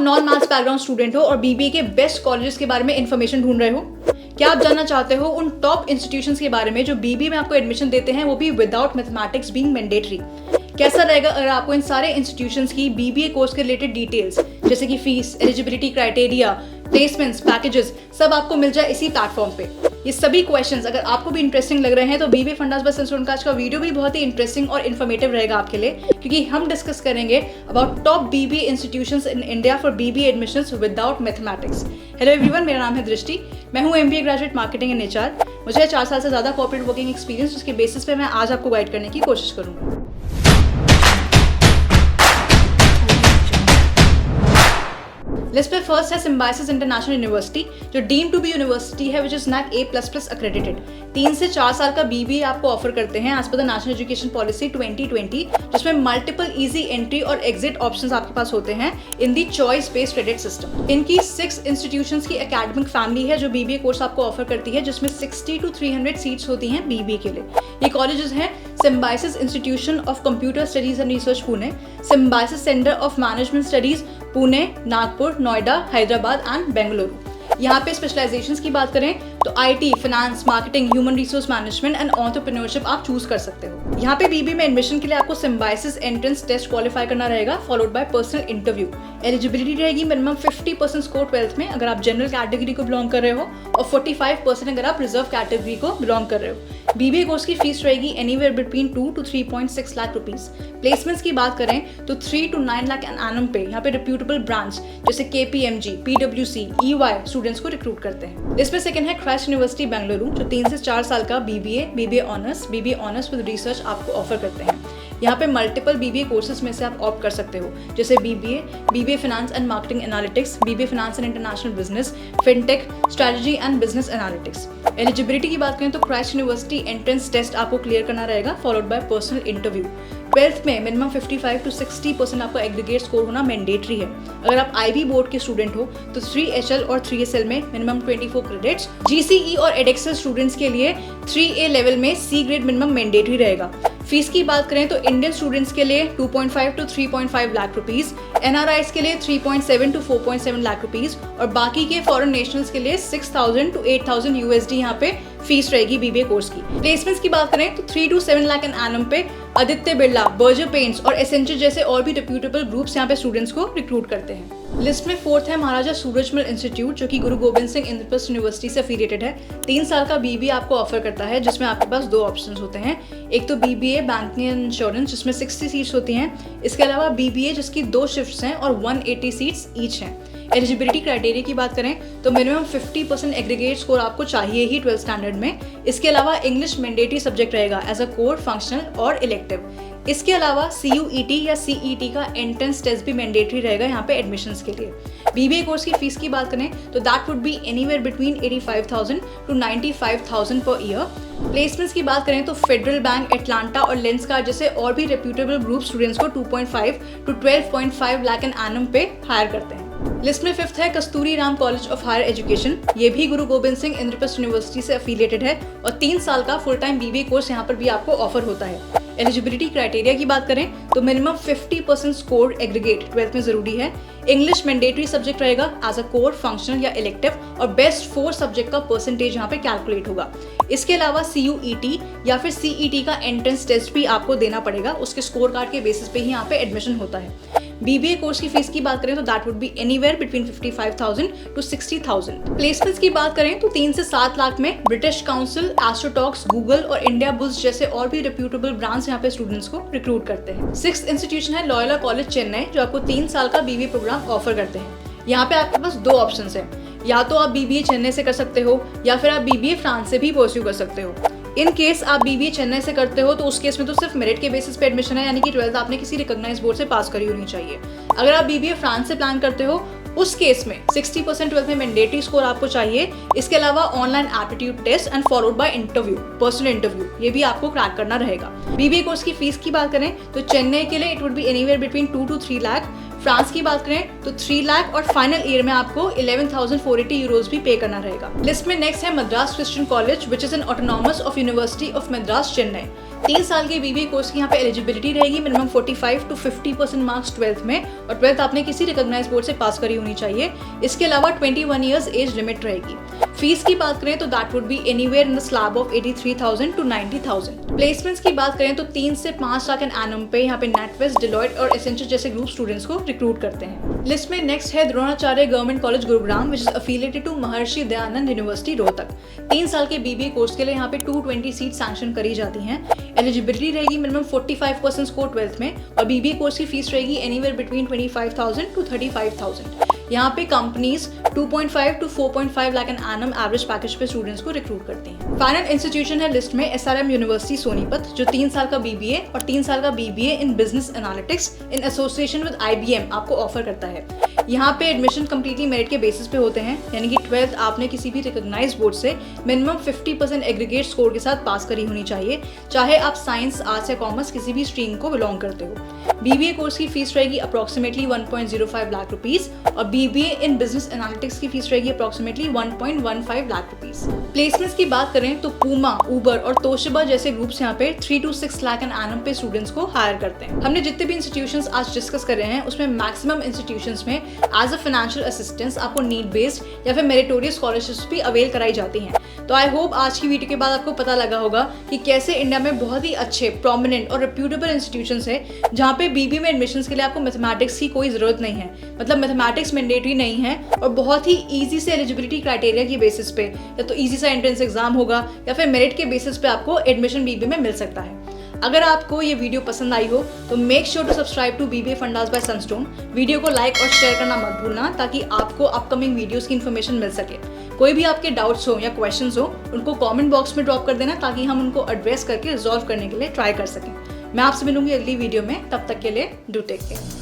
Non maths background student हो और BBA के बेस्ट कॉलेजेस के बारे में इन्फॉर्मेशन ढूंढ रहे हो? क्या आप जानना चाहते हो उन टॉप इंस्टीट्यूशंस के बारे में जो बीबीए में आपको एडमिशन देते हैं, वो भी विदाउट मैथमेटिक्स बीइंग मैंडेटरी? कैसा रहेगा अगर आपको इन सारे इंस्टीट्यूशंस की बीबीए कोर्स के रिलेटेड डिटेल्स जैसे कि fees, eligibility criteria, placements, packages सब आपको मिल जाए इसी प्लेटफॉर्म पे? ये सभी क्वेश्चंस अगर आपको भी इंटरेस्टिंग लग रहे हैं तो बीबीए फंडास बाय संस्टोन का आज का वीडियो भी बहुत ही इंटरेस्टिंग और इन्फॉर्मेटिव रहेगा आपके लिए, क्योंकि हम डिस्कस करेंगे about top BBA institutions in India for BBA admissions without mathematics. Hello everyone, मेरा नाम है दृष्टि। मैं हूँ MBA graduate marketing and HR. मुझे 4 साल से ज़्यादा कॉर्पोरेट वर्किंग एक्सपीरियंस, जिसके बेसिस पे मैं आज आपको गाइड करने की कोशिश करूँगा। लिस्ट पे फर्स्ट है सिम्बायोसिस इंटरनेशनल यूनिवर्सिटी, जो डीम टू बी यूनिवर्सिटी है which is NAAC A++ accredited. 3 से 4 साल का बीबीए आपको ऑफर करते हैं as per the national education policy 2020, जिसमें मल्टीपल इजी एंट्री और एग्जिट ऑप्शंस आपके पास होते हैं in the choice based credit system. इनकी 6 इंस्टीट्यूशंस की एकेडमिक फैमिली है जो बीबीए कोर्स आपको ऑफर करती है, जिसमें 60 to 300 सीट्स होती हैं बीबीए के लिए। ये कॉलेजेस हैं symbiosis institution of computer studies and research Pune, symbiosis centre of management studies Pune, Nagpur, Noida, Hyderabad and Bengaluru. यहाँ पे स्पेशलाइजेशंस की बात करें तो IT, finance, marketing, human resource management and entrepreneurship आप चूज कर सकते हो। यहाँ पे बीबीए में एडमिशन के लिए आपको सिम्बायोसिस एंट्रेंस टेस्ट क्वालिफाई करना रहेगा, followed by personal interview. Eligibility रहेगी मिनिमम 50% स्कोर 12th में अगर आप जनरल कैटेगरी को बिलोंग कर रहे हो और 45% अगर आप रिजर्व कैटेगरी को बिलोंग कर रहे हो। बीबीए कोर्स की फीस रहेगी anywhere between 2 to 3.6 lakh rupees. Placements की बात करें तो 3 to 9 लाख एन एनम पे यहाँ पे रिप्यूटेबल ब्रांच जैसे KPMG, PwC, EY स्टूडेंट्स को रिक्रूट करते हैं। इसमें सेकंड है क्राइस्ट यूनिवर्सिटी बेंगलुरु, जो 3 से 4 साल का बीबीए ऑनर्स विद रिसर्च आपको ऑफर करते हैं। यहाँ पे मल्टीपल बीबीए कोर्सेज में से आप ऑप्ट कर सकते हो, जैसे BBA finance and marketing analytics, BBA finance and international business, fintech, strategy and business analytics. Eligibility की बात करें तो क्राइस्ट यूनिवर्सिटी एंट्रेंस टेस्ट आपको क्लियर करना रहेगा, followed by personal interview. 12th में मिनिमम 55 to 60% आपका एग्रीगेट स्कोर होना मैंडेटरी है। अगर आप IB बोर्ड के स्टूडेंट हो तो 3HL और 3SL में मिनिमम 24 क्रेडिट्स। GCE और एडेक्सल स्टूडेंट्स के लिए 3A लेवल में C ग्रेड मिनिमम मैंडेटरी रहेगा। फीस की बात करें तो इंडियन स्टूडेंट्स के लिए 2.5 to 3.5 लाख रुपीज, NRIs के लिए 3.7 to 4.7 लाख रुपीज और बाकी के फॉरेन नेशनल्स के लिए 6,000 to 8,000 USD यहाँ पे फीस रहेगी बीबीए कोर्स की। प्लेसमेंट्स की बात करें तो 3 to 7 लाख एन एनम पे आदित्य बिरला, बर्जर पेंट्स और एसेंचर जैसे और भी रिप्यूटेबल ग्रुप्स यहाँ पे स्टूडेंट्स को रिक्रूट करते हैं। लिस्ट में फोर्थ है महाराजा सूरजमल इंस्टीट्यूट, जो कि गुरु गोबिंद सिंह इंद्रप्रस्थ यूनिवर्सिटी से एफिलिएटेड है। 3 साल का बीबीए आपको ऑफर करता है, जिसमें आपके पास 2 ऑप्शंस होते हैं। एक तो बीबीए बैंकिंग एंड इंश्योरेंस, जिसमें 60 सीट्स होती हैं। इसके अलावा बीबीए जिसकी 2 शिफ्ट्स हैं और 180 सीट्स ईच हैं। एलिजिबिलिटी क्राइटेरिया की बात करें तो मिनिमम 50% एग्रीगेट स्कोर आपको चाहिए ही 12th स्टैंडर्ड में। इसके अलावा इंग्लिश मैंडेटरी सब्जेक्ट रहेगा एज अ कोर, फंक्शनल और इलेक्टिव। इसके अलावा CUET या CET का एंट्रेंस टेस्ट भी मैंडेटरी रहेगा यहाँ पे एडमिशंस के लिए। बीबीए कोर्स की फीस की बात करें तो that would be anywhere between 85,000 to 95,000 per year. Placements की बात करें तो फेडरल बैंक, एटलांटा और लेंसकार्ट जैसे और भी रेप्यूटेबल ग्रुप स्टूडेंट्स को 2.5 to 12.5 लाख एन एनम पे हायर करते हैं। लिस्ट में 5th है Kasturi Ram college of higher education. ये भी गुरु गोबिंद सिंह इंद्रप्रस्थ यूनिवर्सिटी से एफिलिएटेड है और 3 साल का फुल टाइम बीबीए कोर्स यहाँ पर भी आपको ऑफर होता है। एलिजिबिलिटी क्राइटेरिया की बात करें तो मिनिमम 50% स्कोर एग्रीगेट 12th में जरूरी है। इंग्लिश मैंडेटरी सब्जेक्ट रहेगा एज अ कोर, फंक्शनल या इलेक्टिव और बेस्ट 4 सब्जेक्ट का परसेंटेज यहाँ पे कैलकुलेट होगा। इसके अलावा CUET या फिर CET का एंट्रेंस टेस्ट भी आपको देना पड़ेगा, उसके स्कोर कार्ड के बेसिस पे ही यहाँ पे एडमिशन होता है। बीबीए कोर्स की फीस की बात करें तो that would be anywhere between 55,000 to 60,000। Placements की बात करें तो 3 से 7 लाख में ब्रिटिश काउंसिल, एस्ट्रोटॉक्स, गूगल और इंडिया बुल्स जैसे और भी रेप्यूटेबल ब्रांड्स यहाँ पे स्टूडेंट्स को रिक्रूट करते हैं। 6th इंस्टीट्यूशन है लॉयोला कॉलेज चेन्नई, जो आपको 3 साल का बीबीए प्रोग्राम ऑफर करते हैं। यहाँ पे आपके पास 2 ऑप्शंस हैं, या तो आप बीबीए चेन्नई से कर सकते हो या फिर आप बीबीए फ्रांस से भी परस्यू कर सकते हो। इन केस आप बीबीए चेन्नई से करते हो तो उस केस में तो सिर्फ मेरिट के बेसिस पे एडमिशन है, यानी कि 12th आपने किसी रिकॉग्नाइज बोर्ड से पास करी होनी चाहिए। अगर आप बीबीए फ्रांस से प्लान करते हो उस केस में 60% 12th में मैंडेटरी स्कोर आपको चाहिए। इसके अलावा online aptitude test and followed by interview, personal interview, ये भी आपको क्रैक करना रहेगा। बीबीए कोर्स की फीस की बात करें तो चेन्नई के लिए it would be anywhere between 2 to 3 lakh, France की बात करें तो 3 लाख और फाइनल ईयर में आपको 11,480 यूरोज भी पे करना रहेगा। लिस्ट में नेक्स्ट है Madras Christian college which is an autonomous of university of Madras Chennai. 3 साल के बीबीए कोर्स की यहाँ पे एलिजिबिलिटी रहेगी, मिनिमम 45 to 50% मार्क्स 12th में, और 12th आपने किसी रिकॉग्नाइज्ड बोर्ड से पास करी होनी चाहिए। इसके अलावा 21 ईयर्स एज लिमिट रहेगी। फीस की बात करें तो that would be anywhere in the slab of 83,000 to 90,000। Placements की बात करें तो 3 से 5 लाख एन एनम पे यहाँ पे नेटवेस्ट, डिलॉयट और एसेंचर जैसे ग्रुप स्टूडेंट्स को रिक्रूट करते हैं। लिस्ट में नेक्स्ट है Dronacharya government college Gurugram which is affiliated to Maharshi Dayanand university Rohtak. 3 साल के बीबीए कोर्स के लिए यहाँ पे 220 सीट सैंक्शन करी जाती हैं। एलिजिबिलिटी रहेगी मिनिमम 45% स्कोर 12th में, और बीबीए कोर्स की फीस रहेगी एनीवेयर बिटवीन 25,000 to 35,000। यहाँ पे companies 2.5 to 4.5 lakh an annum average package पे स्टूडेंट्स को रिक्रूट करती हैं। फाइनल इंस्टीट्यूशन है लिस्ट में SRM यूनिवर्सिटी सोनीपत, जो 3 साल का बीबीए और 3 साल का BBA in business analytics in association with IBM आपको ऑफर करता है। यहाँ पे एडमिशन कंप्लीटली मेरिट के बेसिस पे होते हैं, यानी कि 12th आपने किसी भी रिकॉग्नाइज्ड बोर्ड से मिनिमम 50% एग्रीगेट स्कोर के साथ पास करी होनी चाहिए, चाहे आप साइंस, आर्ट्स या कॉमर्स किसी भी स्ट्रीम को बिलोंग करते हो। बीबीए कोर्स की फीस रहेगी अप्रोक्सीमेटली 1.05 लाख रुपीज, और बीबीए इन बिजनेस एनालिटिक्स की फीस रहेगी अप्रोक्सीमेटली 1.15 लाख रुपीज। प्लेसमेंट्स की बात करें तो पूमा, उबर और तोशिबा जैसे ग्रुप्स यहाँ पे 3 to 6 लाख एन एनम पे स्टूडेंट्स को हायर करते हैं। हमने जितने भी इंस्टीट्यूशंस आज डिस्कस कर रहे हैं उसमें मैक्सिमम इंस्टीट्यूशंस में एज अ फाइनेंशियल असिस्टेंस आपको नीड बेस्ड या फिर मेरिटोरियस स्कॉलरशिप्स भी अवेल कराई जाती हैं। तो आई होप आज की वीडियो के बाद आपको पता लगा होगा कि कैसे इंडिया में बहुत ही अच्छे, प्रोमिनेंट और रेप्यूटेबल इंस्टीट्यूशंस है जहाँ पे बीबीए में एडमिशंस के लिए आपको मैथमेटिक्स की कोई जरूरत नहीं है, मतलब मैथमेटिक्स मैंडेटरी नहीं है, और बहुत ही ईजी से एलिजिबिलिटी क्राइटेरिया की बेसिस पे या तो ईजी सा एंट्रेंस एग्जाम होगा या फिर मेरिट के बेसिस पे आपको एडमिशन बीबीए में मिल सकता है। अगर आपको ये वीडियो पसंद आई हो तो make sure to subscribe to BBA fundas by Sunstone. Video को लाइक और शेयर करना मत भूलना ताकि आपको अपकमिंग वीडियोस की इन्फॉर्मेशन मिल सके। कोई भी आपके डाउट्स हो या क्वेश्चंस हो उनको कमेंट बॉक्स में ड्रॉप कर देना ताकि हम उनको एड्रेस करके रिजॉल्व करने के लिए ट्राई कर सकें। मैं आपसे मिलूंगी अगली वीडियो में, तब तक के लिए डू टेक केयर।